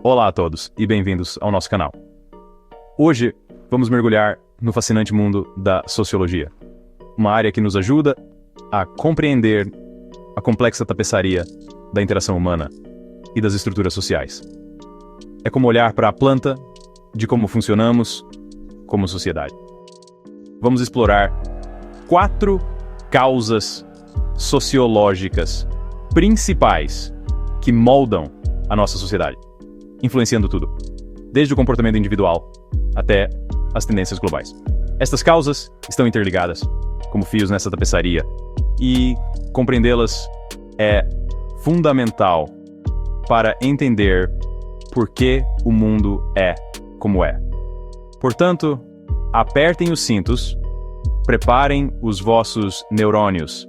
Olá a todos e bem-vindos ao nosso canal. Hoje vamos mergulhar no fascinante mundo da sociologia, uma área que nos ajuda a compreender a complexa tapeçaria da interação humana e das estruturas sociais. É como olhar para a planta de como funcionamos como sociedade. Vamos explorar 4 causas sociológicas principais que moldam a nossa sociedade, influenciando tudo, desde o comportamento individual até as tendências globais. Estas causas estão interligadas, como fios nessa tapeçaria, e compreendê-las é fundamental para entender por que o mundo é como é. Portanto, apertem os cintos, preparem os vossos neurônios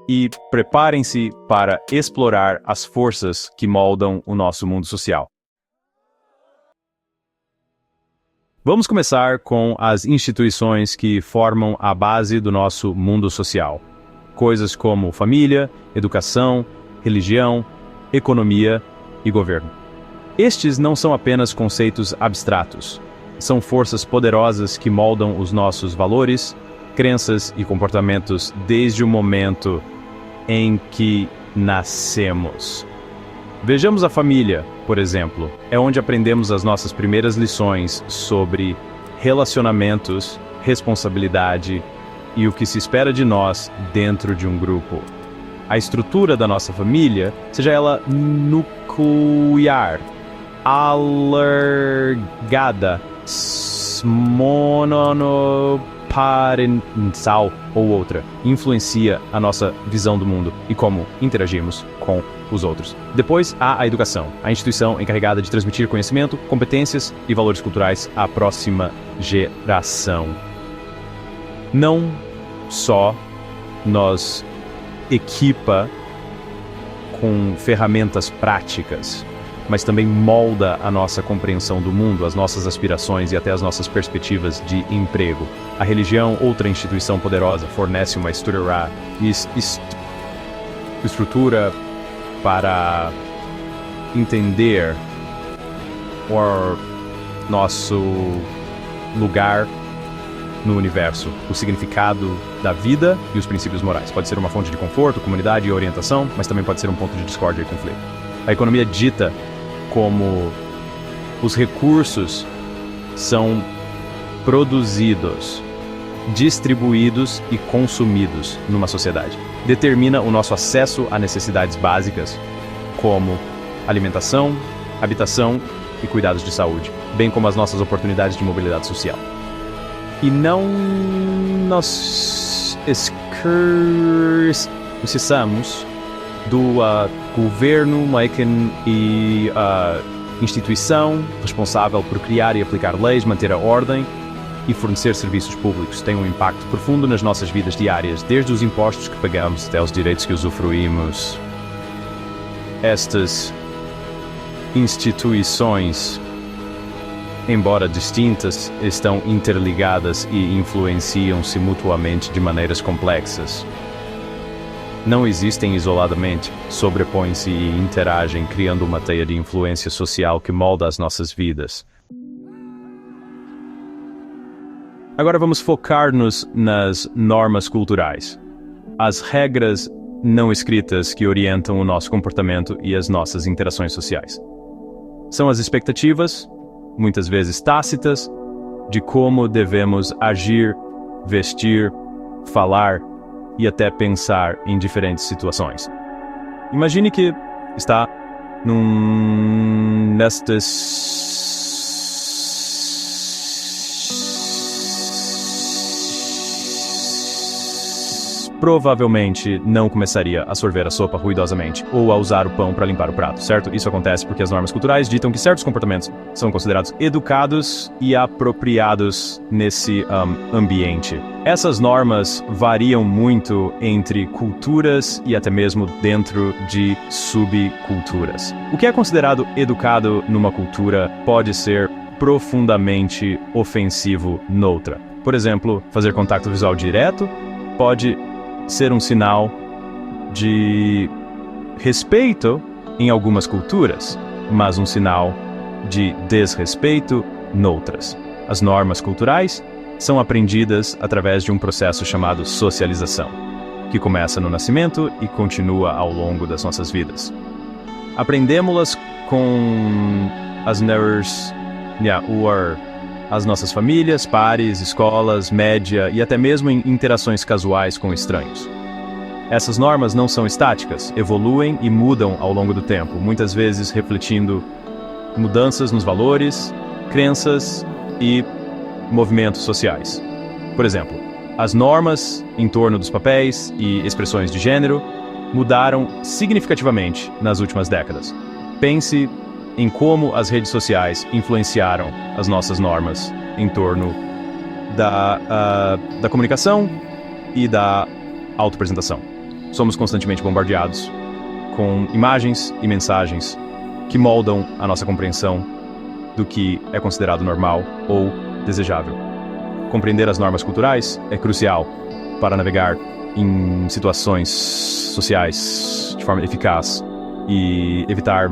e preparem-se para explorar as forças que moldam o nosso mundo social. Vamos começar com as instituições que formam a base do nosso mundo social. Coisas como família, educação, religião, economia e governo. Estes não são apenas conceitos abstratos. São forças poderosas que moldam os nossos valores, crenças e comportamentos desde o momento em que nascemos. Vejamos a família, por exemplo. É onde aprendemos as nossas primeiras lições sobre relacionamentos, responsabilidade e o que se espera de nós dentro de um grupo. A estrutura da nossa família, seja ela nuclear, alargada, monoparental ou outra, influencia a nossa visão do mundo e como interagimos com os outros. Depois há a educação, a instituição encarregada de transmitir conhecimento, competências e valores culturais à próxima geração. Não só nos equipa com ferramentas práticas, mas também molda a nossa compreensão do mundo, as nossas aspirações e até as nossas perspectivas de emprego. A religião, outra instituição poderosa, fornece uma estrutura para entender o nosso lugar no universo, o significado da vida e os princípios morais. Pode ser uma fonte de conforto, comunidade e orientação, mas também pode ser um ponto de discórdia e conflito. A economia dita como os recursos são produzidos, distribuídos e consumidos numa sociedade. Determina o nosso acesso a necessidades básicas, como alimentação, habitação e cuidados de saúde, bem como as nossas oportunidades de mobilidade social. E não nos esqueçamos do governo e instituição responsável por criar e aplicar leis, manter a ordem e fornecer serviços públicos. Tem um impacto profundo nas nossas vidas diárias, desde os impostos que pagamos até os direitos que usufruímos. Estas instituições, embora distintas, estão interligadas e influenciam-se mutuamente de maneiras complexas. Não existem isoladamente, sobrepõem-se e interagem, criando uma teia de influência social que molda as nossas vidas. Agora vamos focar-nos nas normas culturais, as regras não escritas que orientam o nosso comportamento e as nossas interações sociais. São as expectativas, muitas vezes tácitas, de como devemos agir, vestir, falar e até pensar em diferentes situações. Imagine que está provavelmente não começaria a sorver a sopa ruidosamente ou a usar o pão para limpar o prato, certo? Isso acontece porque as normas culturais ditam que certos comportamentos são considerados educados e apropriados nesse ambiente. Essas normas variam muito entre culturas e até mesmo dentro de subculturas. O que é considerado educado numa cultura pode ser profundamente ofensivo noutra. Por exemplo, fazer contato visual direto pode ser um sinal de respeito em algumas culturas, mas um sinal de desrespeito noutras. As normas culturais são aprendidas através de um processo chamado socialização, que começa no nascimento e continua ao longo das nossas vidas. Aprendemos-las com as as nossas famílias, pares, escolas, média e até mesmo em interações casuais com estranhos. Essas normas não são estáticas, evoluem e mudam ao longo do tempo, muitas vezes refletindo mudanças nos valores, crenças e movimentos sociais. Por exemplo, as normas em torno dos papéis e expressões de gênero mudaram significativamente nas últimas décadas. Pense em como as redes sociais influenciaram as nossas normas em torno da comunicação e da autoapresentação. Somos constantemente bombardeados com imagens e mensagens que moldam a nossa compreensão do que é considerado normal ou desejável. Compreender as normas culturais é crucial para navegar em situações sociais de forma eficaz e evitar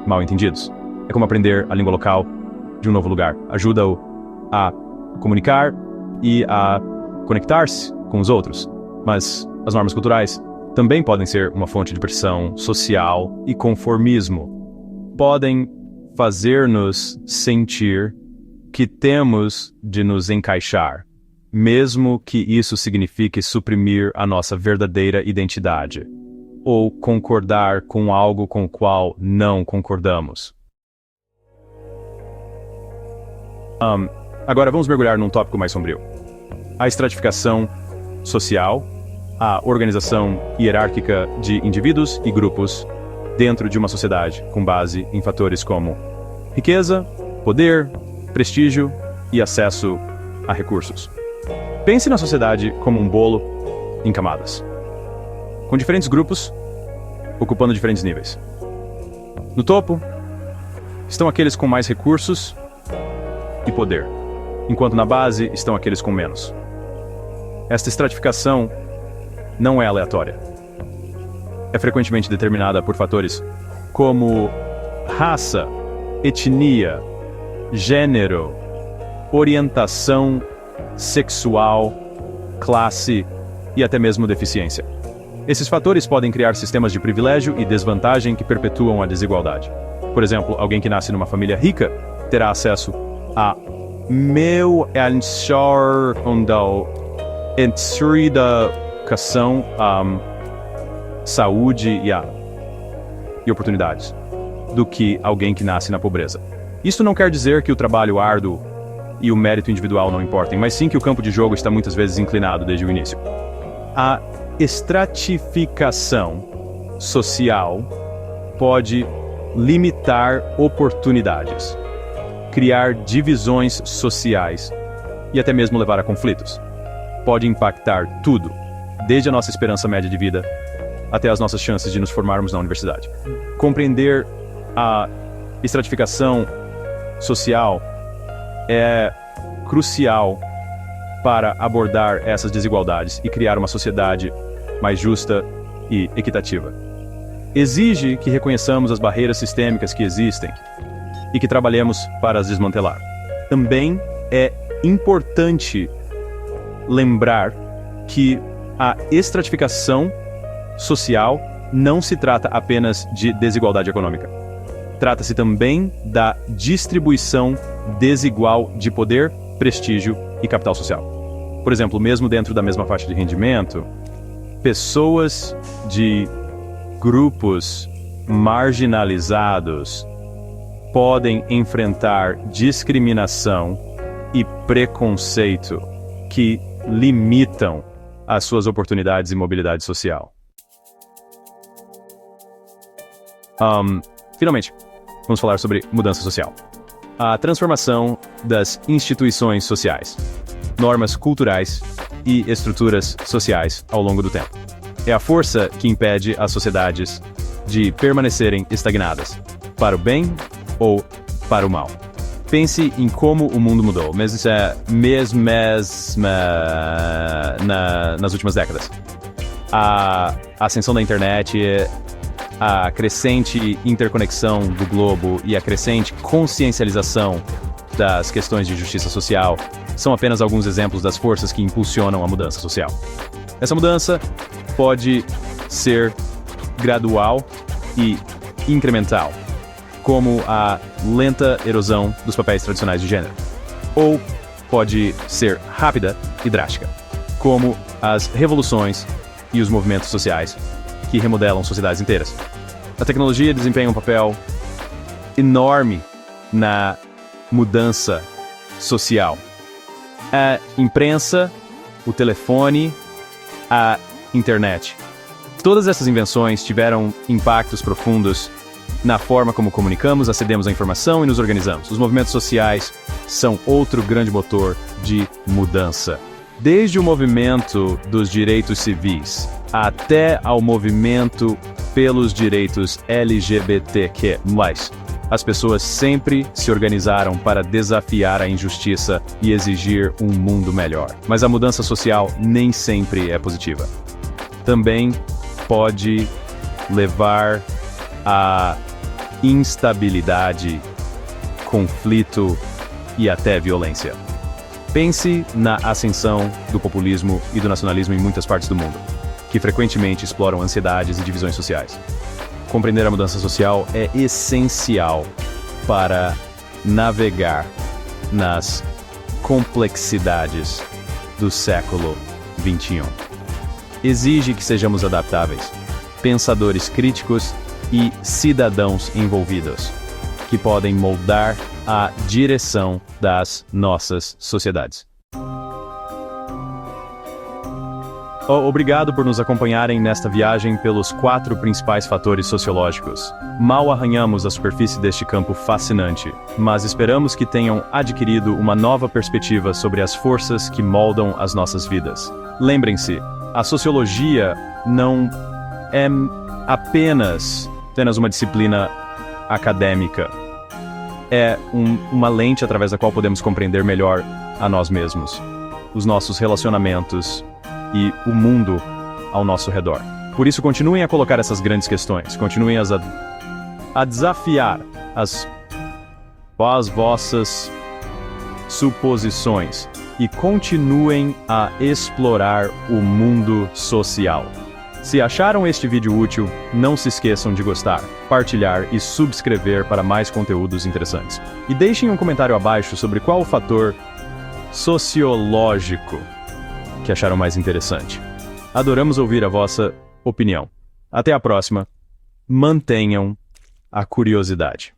mal-entendidos. É como aprender a língua local de um novo lugar. Ajuda-o a comunicar e a conectar-se com os outros. Mas as normas culturais também podem ser uma fonte de pressão social e conformismo. Podem fazer-nos sentir que temos de nos encaixar, mesmo que isso signifique suprimir a nossa verdadeira identidade, ou concordar com algo com o qual não concordamos. Agora vamos mergulhar num tópico mais sombrio. A estratificação social, a organização hierárquica de indivíduos e grupos dentro de uma sociedade com base em fatores como riqueza, poder, prestígio e acesso a recursos. Pense na sociedade como um bolo em camadas, com diferentes grupos ocupando diferentes níveis. No topo estão aqueles com mais recursos e poder, enquanto na base estão aqueles com menos. Esta estratificação não é aleatória. É frequentemente determinada por fatores como raça, etnia, gênero, orientação sexual, classe e até mesmo deficiência. Esses fatores podem criar sistemas de privilégio e desvantagem que perpetuam a desigualdade. Por exemplo, alguém que nasce numa família rica terá acesso a educação, saúde e oportunidades do que alguém que nasce na pobreza. Isso não quer dizer que o trabalho árduo e o mérito individual não importem, mas sim que o campo de jogo está muitas vezes inclinado desde o início. A estratificação social pode limitar oportunidades, criar divisões sociais e até mesmo levar a conflitos. Pode impactar tudo, desde a nossa esperança média de vida até as nossas chances de nos formarmos na universidade. Compreender a estratificação social é crucial para abordar essas desigualdades e criar uma sociedade mais justa e equitativa. Exige que reconheçamos as barreiras sistêmicas que existem e que trabalhemos para as desmantelar. Também é importante lembrar que a estratificação social não se trata apenas de desigualdade econômica. Trata-se também da distribuição desigual de poder, prestígio e capital social. Por exemplo, mesmo dentro da mesma faixa de rendimento, pessoas de grupos marginalizados podem enfrentar discriminação e preconceito que limitam as suas oportunidades e mobilidade social. Finalmente, vamos falar sobre mudança social. A transformação das instituições sociais, normas culturais e estruturas sociais ao longo do tempo. É a força que impede as sociedades de permanecerem estagnadas, para o bem ou para o mal. Pense em como o mundo mudou, nas últimas décadas. A ascensão da internet A crescente interconexão do globo e a crescente consciencialização das questões de justiça social são apenas alguns exemplos das forças que impulsionam a mudança social. Essa mudança pode ser gradual e incremental, como a lenta erosão dos papéis tradicionais de gênero, ou pode ser rápida e drástica, como as revoluções e os movimentos sociais que remodelam sociedades inteiras. A tecnologia desempenha um papel enorme na mudança social. A imprensa, o telefone, a internet. Todas essas invenções tiveram impactos profundos na forma como comunicamos, acedemos à informação e nos organizamos. Os movimentos sociais são outro grande motor de mudança. Desde o movimento dos direitos civis até ao movimento pelos direitos LGBTQ+, as pessoas sempre se organizaram para desafiar a injustiça e exigir um mundo melhor. Mas a mudança social nem sempre é positiva. Também pode levar a instabilidade, conflito e até violência. Pense na ascensão do populismo e do nacionalismo em muitas partes do mundo, que frequentemente exploram ansiedades e divisões sociais. Compreender a mudança social é essencial para navegar nas complexidades do século XXI. Exige que sejamos adaptáveis, pensadores críticos e cidadãos envolvidos, que podem moldar a direção das nossas sociedades. Obrigado por nos acompanharem nesta viagem pelos 4 principais fatores sociológicos. Mal arranhamos a superfície deste campo fascinante, mas esperamos que tenham adquirido uma nova perspectiva sobre as forças que moldam as nossas vidas. Lembrem-se, a sociologia não é apenas uma disciplina acadêmica. É uma lente através da qual podemos compreender melhor a nós mesmos, os nossos relacionamentos e o mundo ao nosso redor. Por isso, continuem a colocar essas grandes questões, continuem a desafiar as vossas suposições e continuem a explorar o mundo social. Se acharam este vídeo útil, não se esqueçam de gostar, partilhar e subscrever para mais conteúdos interessantes. E deixem um comentário abaixo sobre qual o fator sociológico que acharam mais interessante. Adoramos ouvir a vossa opinião. Até a próxima. Mantenham a curiosidade.